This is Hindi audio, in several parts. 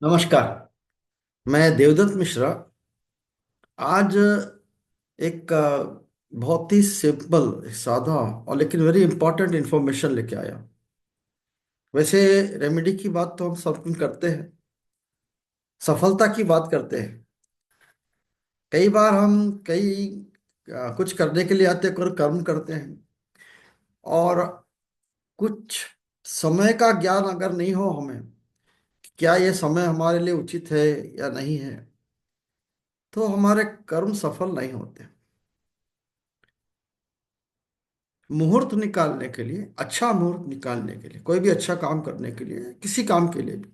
नमस्कार। मैं देवदत्त मिश्रा आज एक बहुत ही सिंपल सादा और लेकिन वेरी इंपॉर्टेंट इंफॉर्मेशन लेके आया। वैसे रेमेडी की बात तो हम सब करते हैं, सफलता की बात करते हैं। कई बार हम कई कुछ करने के लिए आते हैं, कोई कर्म करते हैं और कुछ समय का ज्ञान अगर नहीं हो हमें, क्या ये समय हमारे लिए उचित है या नहीं है, तो हमारे कर्म सफल नहीं होते। मुहूर्त निकालने के लिए, अच्छा मुहूर्त निकालने के लिए, कोई भी अच्छा काम करने के लिए, किसी काम के लिए भी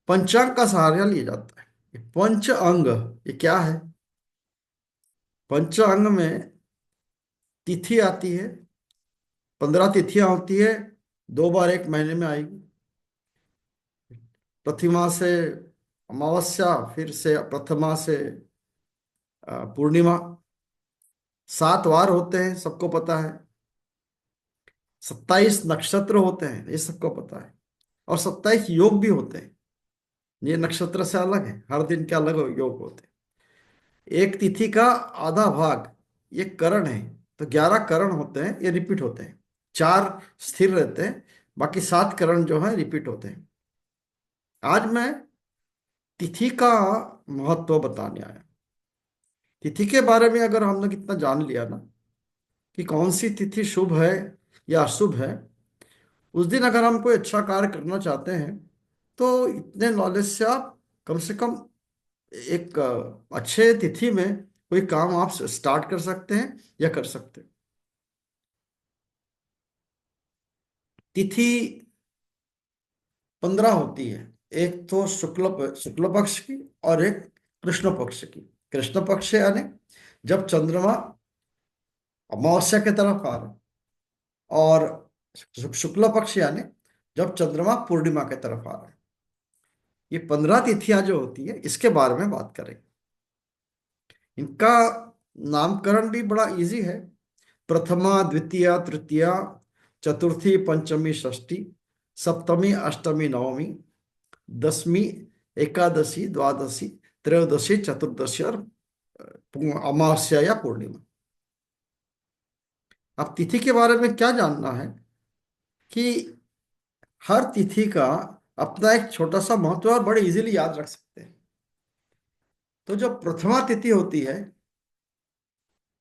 पंचांग का सहारा लिया जाता है। ये पंच अंग, ये क्या है? पंचांग में तिथि आती है, 15 तिथियां होती है, 2 बार एक महीने में आएगी। प्रतिमा से अमावस्या, फिर से प्रथमा से पूर्णिमा। 7 वार होते हैं, सबको पता है। 27 नक्षत्र होते हैं, ये सबको पता है। और 27 योग भी होते हैं। ये नक्षत्र से अलग है, हर दिन के अलग योग होते हैं। एक तिथि का आधा भाग ये करण है, तो 11 करण होते हैं, ये रिपीट होते हैं। 4 स्थिर रहते हैं, बाकी 7 करण जो है रिपीट होते हैं। आज मैं तिथि का महत्व बताने आया। तिथि के बारे में अगर हमने कितना जान लिया ना, कि कौन सी तिथि शुभ है या अशुभ है, उस दिन अगर हम कोई अच्छा कार्य करना चाहते हैं, तो इतने नॉलेज से आप कम से कम एक अच्छे तिथि में कोई काम आप स्टार्ट कर सकते हैं या कर सकते हैं। तिथि 15 होती है। एक तो शुक्ल पक्ष की और एक कृष्ण पक्ष की। कृष्ण पक्ष यानी जब चंद्रमा अमावस्या की तरफ आ रहा है, और शुक्ल पक्ष यानी जब चंद्रमा पूर्णिमा की तरफ आ रहा है। ये 15 तिथियां जो होती है, इसके बारे में बात करेंगे। इनका नामकरण भी बड़ा इजी है। प्रथमा, द्वितीया, तृतीया, चतुर्थी, पंचमी, षष्ठी, सप्तमी, अष्टमी, नवमी, दसवीं, एकादशी, द्वादशी, त्रयोदशी, चतुर्दशी और अमावस्या या पूर्णिमा। अब तिथि के बारे में क्या जानना है कि हर तिथि का अपना एक छोटा सा महत्व है और बड़े इजीली याद रख सकते हैं। तो जो प्रथमा तिथि होती है,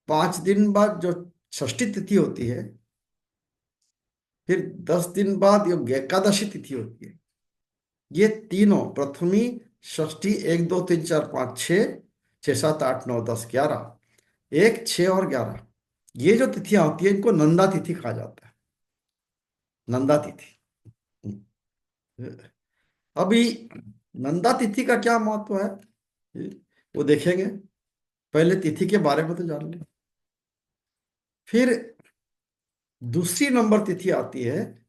5 दिन बाद जो षष्ठी तिथि होती है, फिर 10 दिन बाद ये एकादशी तिथि होती है। ये तीनों, प्रथमी, षष्ठी, 1 2 3 4 5 6, 6 7 8 9 10 11, 1 6 और 11, ये जो तिथियां होती है इनको नंदा तिथि कहा जाता है। नंदा तिथि। अभी नंदा तिथि का क्या महत्व है, वो देखेंगे। पहले तिथि के बारे में तो जान लें। फिर दूसरी नंबर तिथि आती है,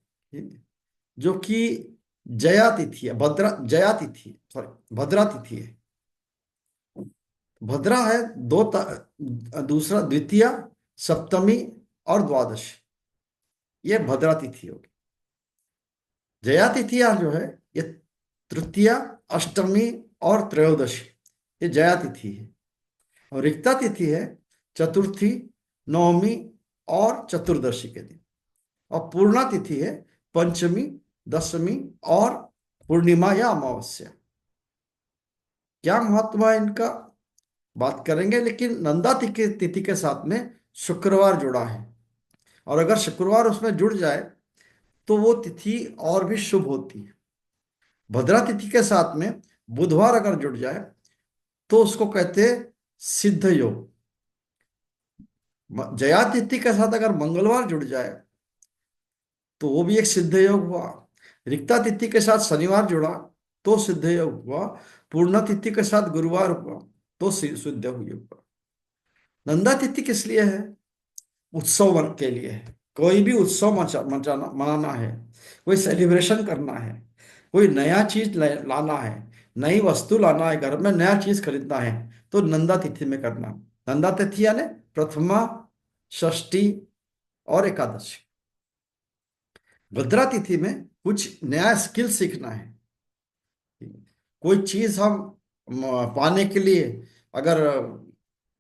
जो कि जया तिथि है, भद्रा जया तिथि, सॉरी भद्रा तिथि है। भद्रा है दूसरा, द्वितीया, सप्तमी और द्वादशी, ये भद्रा तिथि होगी। जया तिथियां जो है, ये तृतीया, अष्टमी और त्रयोदशी, ये जया तिथि है। और रिक्ता तिथि है चतुर्थी, नवमी और चतुर्दशी के दिन। और पूर्णा तिथि है पंचमी, दशमी और पूर्णिमा या अमावस्या। क्या महत्व है इनका, बात करेंगे। लेकिन नंदा तिथि तिथि के साथ में शुक्रवार जुड़ा है, और अगर शुक्रवार उसमें जुड़ जाए तो वो तिथि और भी शुभ होती है। भद्रा तिथि के साथ में बुधवार अगर जुड़ जाए तो उसको कहते हैं सिद्ध योग। जया तिथि के साथ अगर मंगलवार जुड़ जाए तो वो भी एक सिद्ध योग हुआ। रिक्ता तिथि के साथ शनिवार जुड़ा तो सिद्ध योग हुआ। पूर्णा तिथि के साथ गुरुवार हुआ तो सिद्ध योग हुआ। नंदा तिथि किस लिए है? उत्सव के लिए है। कोई भी उत्सव मचाना मनाना है, कोई सेलिब्रेशन करना है, कोई नया चीज लाना है, नई वस्तु लाना है, घर में नया चीज खरीदना है, तो नंदा तिथि में करना। नंदा तिथि यानी प्रथमा, षष्ठी और एकादशी। भद्रा तिथि में कुछ नया स्किल सीखना है, कोई चीज हम पाने के लिए अगर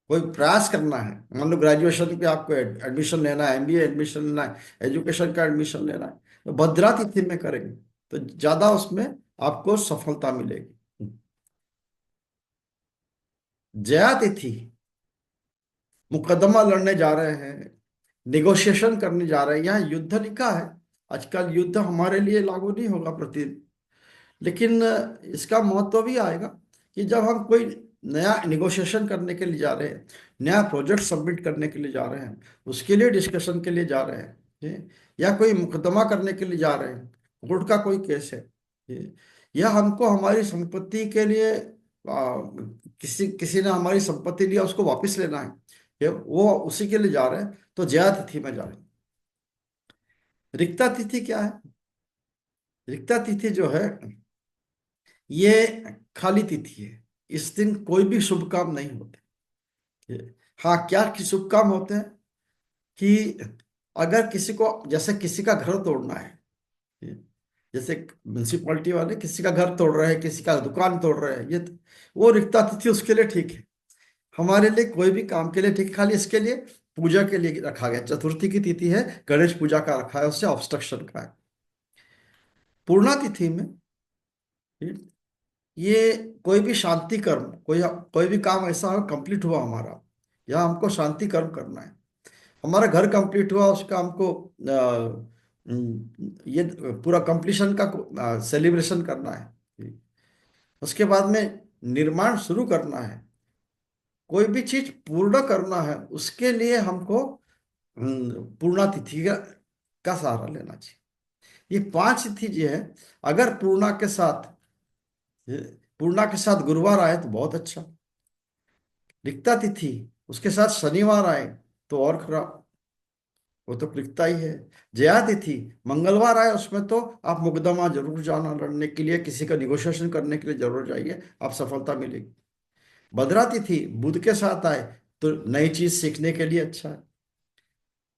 कोई प्रयास करना है, मान लो ग्रेजुएशन पे आपको एडमिशन लेना है, एमबीए एडमिशन लेना है, एजुकेशन का एडमिशन लेना है, तो भद्रा तिथि में करेंगे तो ज्यादा उसमें आपको सफलता मिलेगी। जया तिथि, मुकदमा लड़ने जा रहे हैं, निगोशिएशन करने जा रहे हैं, यहाँ युद्ध लिखा है। आजकल युद्ध हमारे लिए लागू नहीं होगा प्रति, लेकिन इसका महत्व भी आएगा कि जब हम कोई नया निगोशिएशन करने के लिए जा रहे हैं, नया प्रोजेक्ट सबमिट करने के लिए जा रहे हैं, उसके लिए डिस्कशन के लिए जा रहे हैं, या कोई मुकदमा करने के लिए जा रहे हैं, कोर्ट का कोई केस है, या हमको हमारी संपत्ति के लिए किसी किसी ने हमारी संपत्ति लिया उसको वापस लेना है, वो उसी के लिए जा रहे हैं, तो जया तिथि में जा रहे हैं। रिक्ता तिथि क्या है? रिक्ता तिथि जो है ये खाली तिथि है। इस दिन कोई भी शुभ काम नहीं होते। हाँ, क्या कि शुभ काम होते हैं कि अगर किसी को, जैसे किसी का घर तोड़ना है, जैसे म्यूनसिपैलिटी वाले किसी का घर तोड़ रहे हैं, किसी का दुकान तोड़ रहे हैं, ये वो रिक्ता तिथि उसके लिए ठीक है। हमारे लिए कोई भी काम के लिए ठीक है, खाली इसके लिए पूजा के लिए रखा गया। चतुर्थी की तिथि है, गणेश पूजा का रखा है, उससे ऑब्स्ट्रक्शन का है। पूर्णा तिथि में ये कोई भी शांति कर्म, कोई कोई भी काम ऐसा हो कंप्लीट हुआ हमारा, या हमको शांति कर्म करना है, हमारा घर कंप्लीट हुआ, उसका हमको ये पूरा कंप्लीशन का सेलिब्रेशन करना है। उसके बाद में निर्माण शुरू करना है, कोई भी चीज पूर्ण करना है, उसके लिए हमको पूर्णा तिथि का सहारा लेना चाहिए। ये पांच तिथि जो है, अगर पूर्णा के साथ गुरुवार आए तो बहुत अच्छा, रिक्ता तिथि उसके साथ शनिवार आए तो और खराब, वो तो रिक्ता ही है। जया तिथि मंगलवार आए उसमें तो आप मुकदमा जरूर जाना, लड़ने के लिए, किसी का निगोशिएशन करने के लिए जरूर जाइए, आप सफलता मिलेगी। भद्रा तिथि बुध के साथ आए तो नई चीज सीखने के लिए अच्छा है।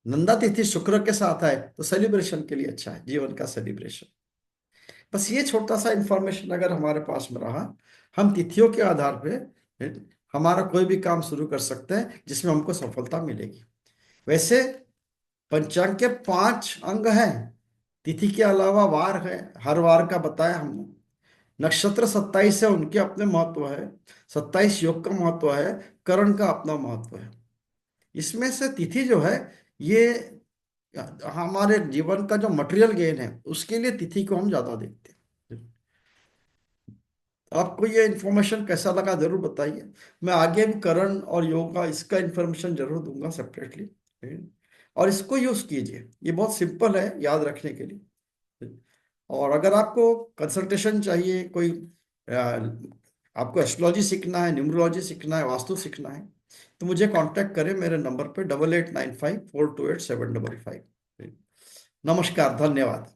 नंदा तिथि शुक्र के साथ आए तो सेलिब्रेशन के लिए अच्छा है, जीवन का सेलिब्रेशन। बस ये छोटा सा इंफॉर्मेशन अगर हमारे पास में रहा, हम तिथियों के आधार पे हमारा कोई भी काम शुरू कर सकते हैं जिसमें हमको सफलता मिलेगी। वैसे पंचांग के 5 अंग हैं, तिथि के अलावा वार है, हर वार का बताया हमने। नक्षत्र 27 है, उनके अपने महत्व है, 27 योग का महत्व है, करण का अपना महत्व है। इसमें से तिथि जो है ये हमारे जीवन का जो मटेरियल गेन है उसके लिए तिथि को हम ज्यादा देखते हैं। आपको ये इन्फॉर्मेशन कैसा लगा जरूर बताइए। मैं आगे भी करण और योगा इसका इन्फॉर्मेशन जरूर दूंगा सेपरेटली, और इसको यूज कीजिए, ये बहुत सिंपल है याद रखने के लिए। और अगर आपको कंसल्टेशन चाहिए, कोई आपको एस्ट्रोलॉजी सीखना है, न्यूमरोलॉजी सीखना है, वास्तु सीखना है, तो मुझे कांटेक्ट करें मेरे नंबर पे 8895428755। नमस्कार, धन्यवाद।